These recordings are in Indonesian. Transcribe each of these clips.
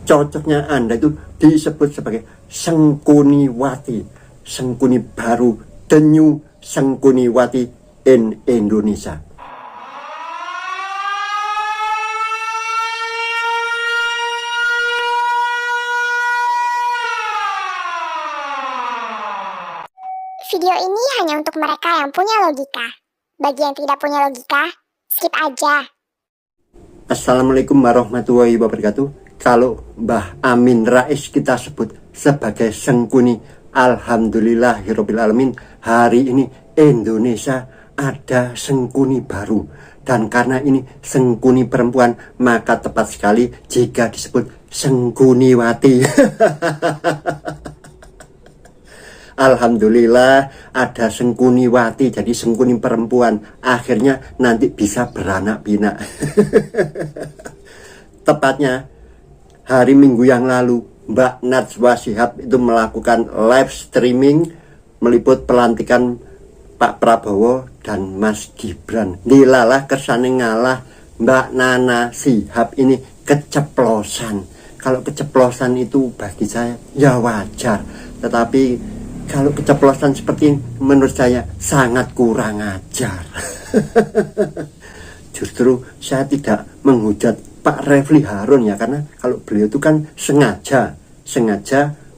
cocoknya Anda itu disebut sebagai Sengkuniwati, Sengkuni baru, the new Sengkuniwati in Indonesia. Video ini hanya untuk mereka yang punya logika. Bagi yang tidak punya logika, skip aja. Assalamualaikum warahmatullahi wabarakatuh. Kalau Mbah Amin Rais kita sebut sebagai Sengkuni, alhamdulillahirabbil alamin, hari ini Indonesia ada Sengkuni baru. Dan karena ini Sengkuni perempuan, maka tepat sekali jika disebut Sengkuniwati. Alhamdulillah ada Sengkuniwati, jadi Sengkuni perempuan. Akhirnya nanti bisa beranak pinak. Tepatnya hari Minggu yang lalu Mbak Najwa Shihab itu melakukan live streaming meliput pelantikan Pak Prabowo dan Mas Gibran. Dilalah kersane ngalah Mbak Nana Shihab ini keceplosan. Kalau keceplosan itu bagi saya ya wajar, tetapi kalau keceplosan seperti ini menurut saya sangat kurang ajar. Justru saya tidak menghujat Pak Refli Harun ya, karena kalau beliau itu kan sengaja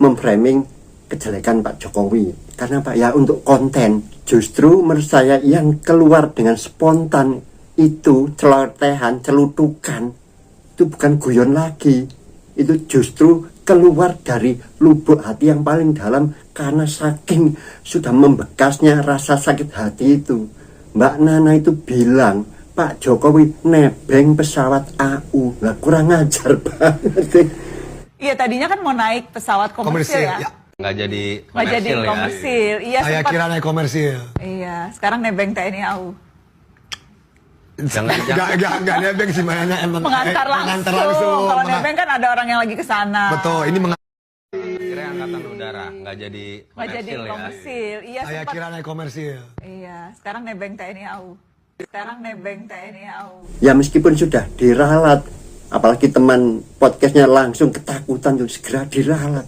memframing kejelekan Pak Jokowi. Karena Pak ya untuk konten. Justru menurut saya yang keluar dengan spontan itu celotehan, celutukan, itu bukan guyon lagi. Itu justru keluar dari lubuk hati yang paling dalam, karena saking sudah membekasnya rasa sakit hati itu. Mbak Nana itu bilang Pak Jokowi nebeng pesawat AU. Nah, kurang ajar banget. Iya, tadinya kan mau naik pesawat komersil ya. Nggak jadi komersil. Iya, saya sempat. kira naik komersil. Iya, sekarang nebeng TNI AU. Enggak nebeng sih, mana emang Mengantar langsung. Kalau nebeng kan ada orang yang lagi ke sana. Betul, ini kira angkatan udara nggak jadi komersil. Iya, saya sempat. kira naik komersil. Iya, sekarang nebeng TNI AU. Ya meskipun sudah diralat, apalagi teman podcastnya langsung ketakutan tuh segera diralat.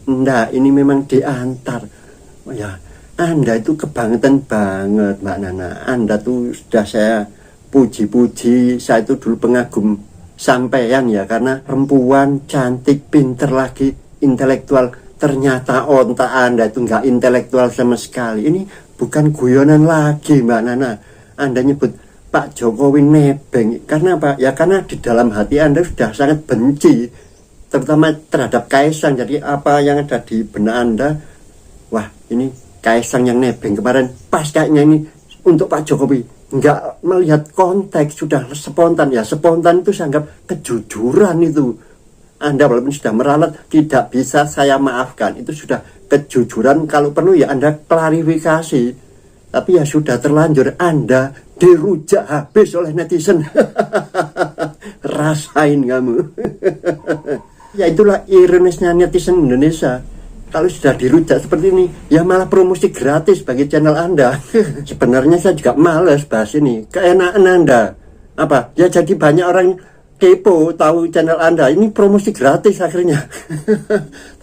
Enggak, ini memang diantar. Oh ya, Anda itu kebangetan banget Mbak Nana. Anda tuh sudah saya puji-puji, saya itu dulu pengagum sampean ya, karena perempuan cantik, pinter lagi, intelektual. Ternyata otak Anda itu nggak intelektual sama sekali. Ini bukan guyonan lagi Mbak Nana. Anda nyebut Pak Jokowi nebeng, karena apa? Ya karena di dalam hati Anda sudah sangat benci, terutama terhadap Kaisang. Jadi apa yang ada di benak Anda, wah ini Kaisang yang nebeng kemarin, pas kayaknya ini untuk Pak Jokowi. Nggak melihat konteks, sudah spontan. Ya spontan itu saya anggap kejujuran itu. Anda walaupun sudah meralat, tidak bisa saya maafkan. Itu sudah kejujuran, kalau perlu ya Anda klarifikasi. Tapi ya sudah terlanjur, Anda dirujak habis oleh netizen. Rasain kamu. Ya itulah ironisnya netizen Indonesia. Kalau sudah dirujak seperti ini, ya malah promosi gratis bagi channel Anda. Sebenarnya saya juga males bahas ini. Keenakan Anda. Apa? Ya jadi banyak orang kepo tahu channel Anda. Ini promosi gratis akhirnya.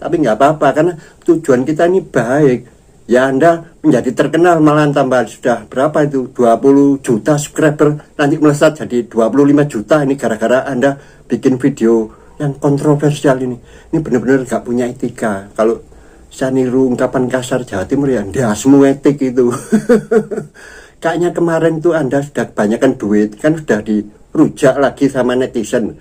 Tapi nggak apa-apa, karena tujuan kita ini baik. Ya Anda menjadi terkenal, malah tambah sudah berapa itu, 20 juta subscriber, nanti melesat jadi 25 juta. Ini gara-gara Anda bikin video yang kontroversial ini. Ini benar-benar gak punya etika. Kalau saya niru ungkapan kasar Jawa Timur ya, dasmu etik itu. Kayaknya kemarin tuh Anda sudah kebanyakan duit, kan sudah dirujak lagi sama netizen.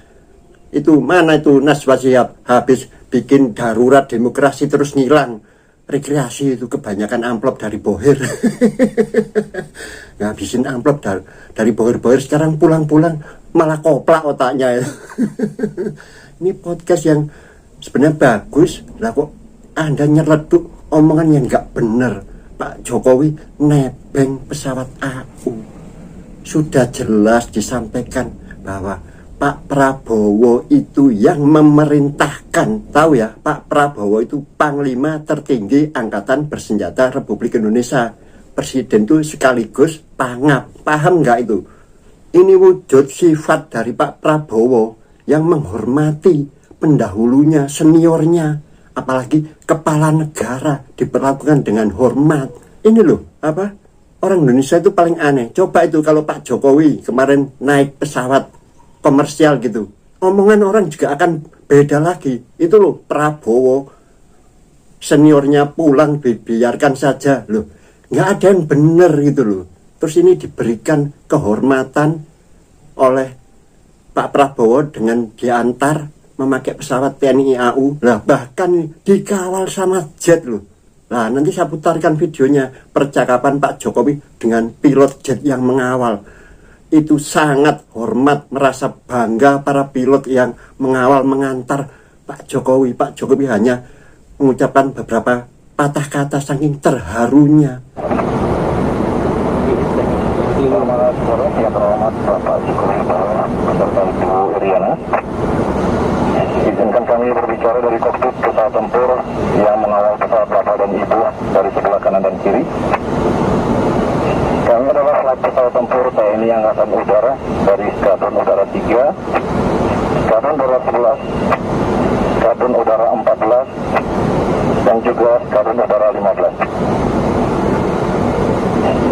Itu mana itu Najwa Shihab habis bikin darurat demokrasi terus ngilang. Rekreasi itu kebanyakan amplop dari Bohir. Ngabisin amplop dari Bohir-Bohir, sekarang pulang-pulang malah koplak otaknya. Ini podcast yang sebenarnya bagus, lah kok Anda nyeleduk omongan yang nggak bener. Pak Jokowi nebeng pesawat AU. Sudah jelas disampaikan bahwa Pak Prabowo itu yang memerintahkan. Tahu ya, Pak Prabowo itu Panglima tertinggi Angkatan Bersenjata Republik Indonesia. Presiden itu sekaligus pangap. Paham nggak itu? Ini wujud sifat dari Pak Prabowo yang menghormati pendahulunya, seniornya, apalagi kepala negara diperlakukan dengan hormat. Ini loh, orang Indonesia itu paling aneh. Coba itu kalau Pak Jokowi kemarin naik pesawat komersial gitu, omongan orang juga akan beda lagi. Itu loh, Prabowo seniornya pulang dibiarkan saja loh, nggak ada yang bener gitu loh. Terus ini diberikan kehormatan oleh Pak Prabowo dengan diantar memakai pesawat TNI AU lah, bahkan dikawal sama jet loh. Nah, nanti saya putarkan videonya percakapan Pak Jokowi dengan pilot jet yang mengawal. Itu sangat hormat, merasa bangga para pilot yang mengawal mengantar Pak Jokowi. Pak Jokowi hanya mengucapkan beberapa patah kata saking terharunya. Selamat sore, yang terhormat Bapak Jokowi beserta Ibu Iriana. Izinkan kami berbicara dari kokpit pesawat tempur yang mengawal pesawat Bapak dan Ibu dari sebelah kanan dan kiri. Kami adalah flight pesawat tempur TNI Angkatan Udara dari Skadron Udara 3, Skadron Udara 11, Skadron Udara 14, dan juga Skadron Udara 15.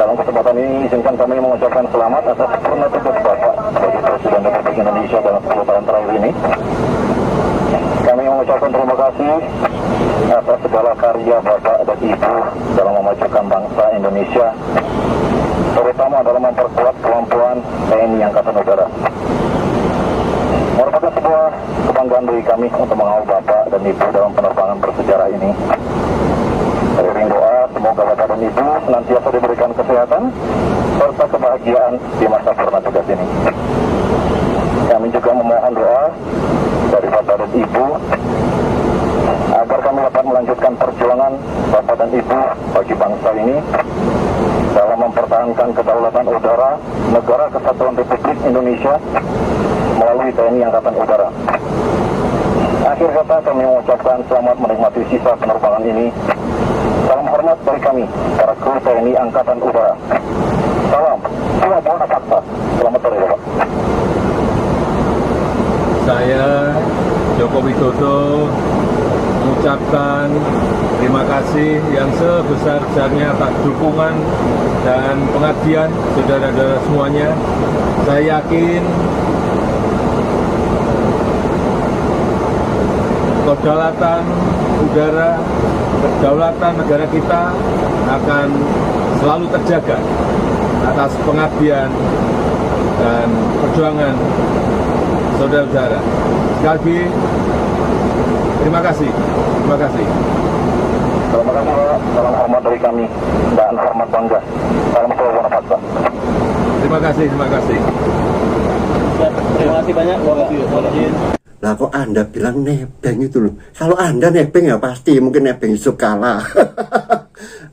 Dalam kesempatan ini, izinkan kami mengucapkan selamat atas sempurna tugas Bapak sebagai Presiden Republik Indonesia dalam 10 tahun terakhir ini. Kami mengucapkan terima kasih atas segala karya Bapak dan Ibu dalam memajukan bangsa Indonesia, terutama dalam memperkuat kemampuan TNI Angkatan Udara. Merupakan sebuah kebanggaan bagi kami untuk mengawal Bapak dan Ibu dalam penerbangan bersejarah ini. Beriring doa, semoga Bapak dan Ibu senantiasa diberikan kesehatan serta kebahagiaan di masa purna tugas ini. Kami juga memohon doa dari Bapak dan Ibu agar kami dapat melanjutkan perjuangan Bapak dan Ibu bagi bangsa ini dalam mempertahankan kedaulatan udara Negara Kesatuan Republik Indonesia melalui TNI Angkatan Udara. Akhir kata, kami mengucapkan selamat menikmati sisa penerbangan ini. Salam hormat dari kami, para kru TNI Angkatan Udara. Salam, salam buana fakta. Selamat sore, Bapak. Saya Joko Widodo mengucapkan terima kasih yang sebesar-besarnya atas dukungan dan pengabdian saudara-saudara semuanya. Saya yakin kedaulatan udara, kedaulatan negara kita akan selalu terjaga atas pengabdian dan perjuangan saudara-saudara. Sekali lagi, terima kasih. Terima kasih. Terima kasih, Pak. Salam hormat dari kami dan hormat bangga. Salam sore, buana fakta. Terima kasih. Terima kasih. Terima kasih banyak, Bapak. Lah kok Anda bilang nebeng itu loh. Kalau Anda nebeng ya pasti mungkin nebeng Yusuf Kala.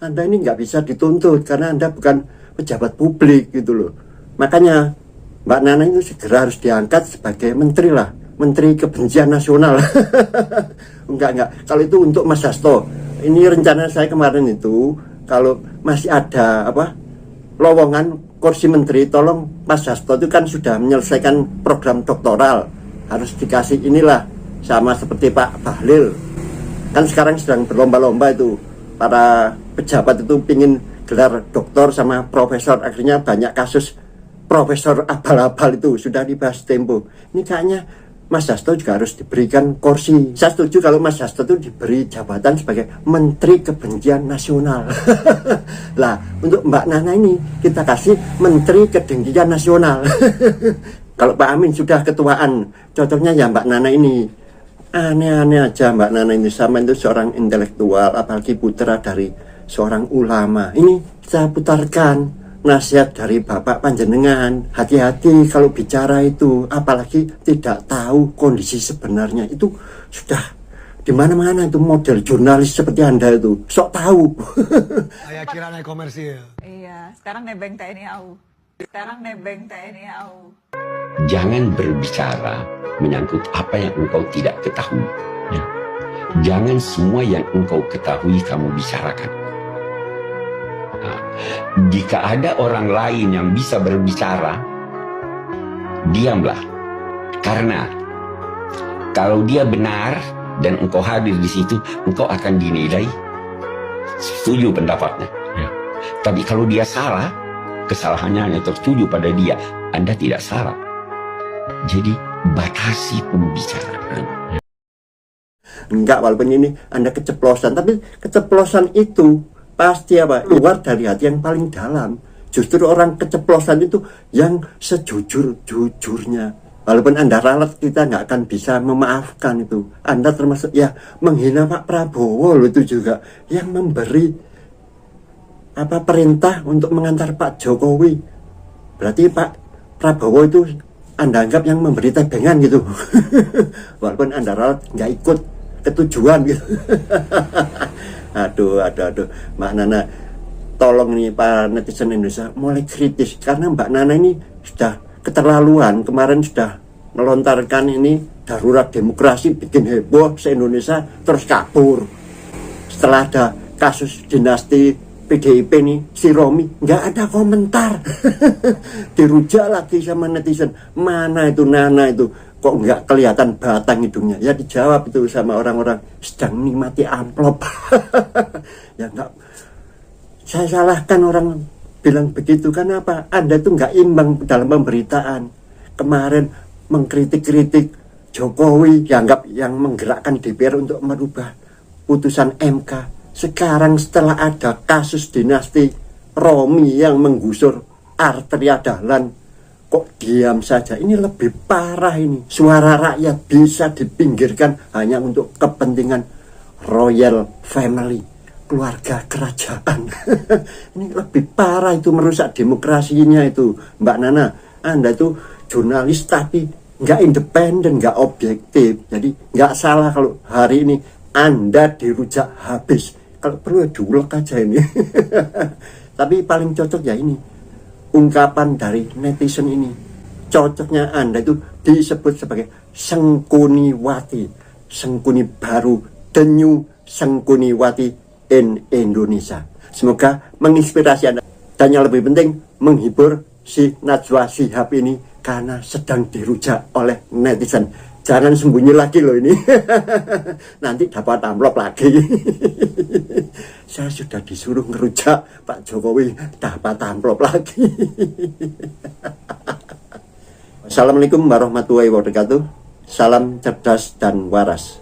Anda ini nggak bisa dituntut karena Anda bukan pejabat publik gitu loh. Makanya Mbak Nana itu segera harus diangkat sebagai menteri lah. Menteri Kebencian Nasional. Enggak. Kalau itu untuk Mas Hasto. Ini rencana saya kemarin itu. Kalau masih ada lowongan kursi menteri, tolong Mas Hasto itu kan sudah menyelesaikan program doktoral. Harus dikasih inilah sama seperti Pak Bahlil. Kan sekarang sedang berlomba-lomba itu para pejabat itu pingin gelar doktor sama profesor, akhirnya banyak kasus profesor abal-abal itu sudah dibahas Tempo. Ini kayaknya Mas Hasto juga harus diberikan kursi. Saya setuju kalau Mas Hasto itu diberi jabatan sebagai Menteri Kebencian Nasional. Lah untuk Mbak Nana ini kita kasih Menteri Kedengkian Nasional. Kalau Pak Amin sudah ketuaan, cocoknya ya Mbak Nana ini. Aneh-aneh aja Mbak Nana ini, sama itu seorang intelektual, apalagi putra dari seorang ulama. Ini saya putarkan nasihat dari Bapak Panjenengan. Hati-hati kalau bicara itu, apalagi tidak tahu kondisi sebenarnya. Itu sudah di mana-mana itu model jurnalis seperti Anda itu. Sok tahu. Saya kira naik komersil. Iya, sekarang nebeng TNI AU. Jangan berbicara menyangkut apa yang engkau tidak ketahui. Ya. Jangan semua yang engkau ketahui kamu bicarakan. Nah, jika ada orang lain yang bisa berbicara, diamlah. Karena Kalau dia benar dan engkau hadir di situ, engkau akan dinilai setuju pendapatnya. Ya. Tapi kalau dia salah, kesalahannya hanya tertuju pada dia, Anda tidak salah. Jadi batasi pembicaraan. Enggak, walaupun ini Anda keceplosan, tapi keceplosan itu pasti apa? Keluar dari hati yang paling dalam. Justru orang keceplosan itu yang sejujur-jujurnya. Walaupun Anda ralat, kita nggak akan bisa memaafkan itu. Anda termasuk ya menghina Pak Prabowo loh, itu juga yang memberi apa perintah untuk mengantar Pak Jokowi. Berarti Pak Prabowo itu Anda anggap yang memberi tebengan gitu. Walaupun Anda ralat nggak ikut ketujuan gitu. aduh Mbak Nana, tolong nih para netizen Indonesia mulai kritis, karena Mbak Nana ini sudah keterlaluan. Kemarin sudah melontarkan ini darurat demokrasi, bikin heboh se-Indonesia, terus kabur. Setelah ada kasus dinasti PDIP nih, si Romi, nggak ada komentar. Dirujak lagi sama netizen, mana itu Nana itu, kok nggak kelihatan batang hidungnya. Ya dijawab itu sama orang-orang, sedang menikmati amplop. Ya nggak, saya salahkan orang bilang begitu, kan apa? Anda tuh nggak imbang dalam pemberitaan. Kemarin mengkritik-kritik Jokowi, dianggap yang menggerakkan DPR untuk merubah putusan MK. Sekarang setelah ada kasus dinasti Romi yang menggusur Arteria Dahlan, kok diam saja? Ini lebih parah ini. Suara rakyat bisa dipinggirkan hanya untuk kepentingan royal family, keluarga kerajaan. Ini lebih parah, itu merusak demokrasinya itu. Mbak Nana, Anda itu jurnalis tapi nggak independen, nggak objektif. Jadi nggak salah kalau hari ini Anda dirujak habis. Kalau perlu diulek aja ini. Tapi paling cocok ya ini, ungkapan dari netizen ini. Cocoknya Anda itu disebut sebagai Sengkuniwati, Sengkuni baru, the new Sengkuniwati in Indonesia. Semoga menginspirasi Anda, dan yang lebih penting menghibur si Najwa Shihab ini karena sedang dirujak oleh netizen. Jangan sembunyi lagi loh ini. Nanti dapat amplop lagi. Saya sudah disuruh ngerujak Pak Jokowi, dapat amplop lagi. Assalamualaikum warahmatullahi wabarakatuh. Salam cerdas dan waras.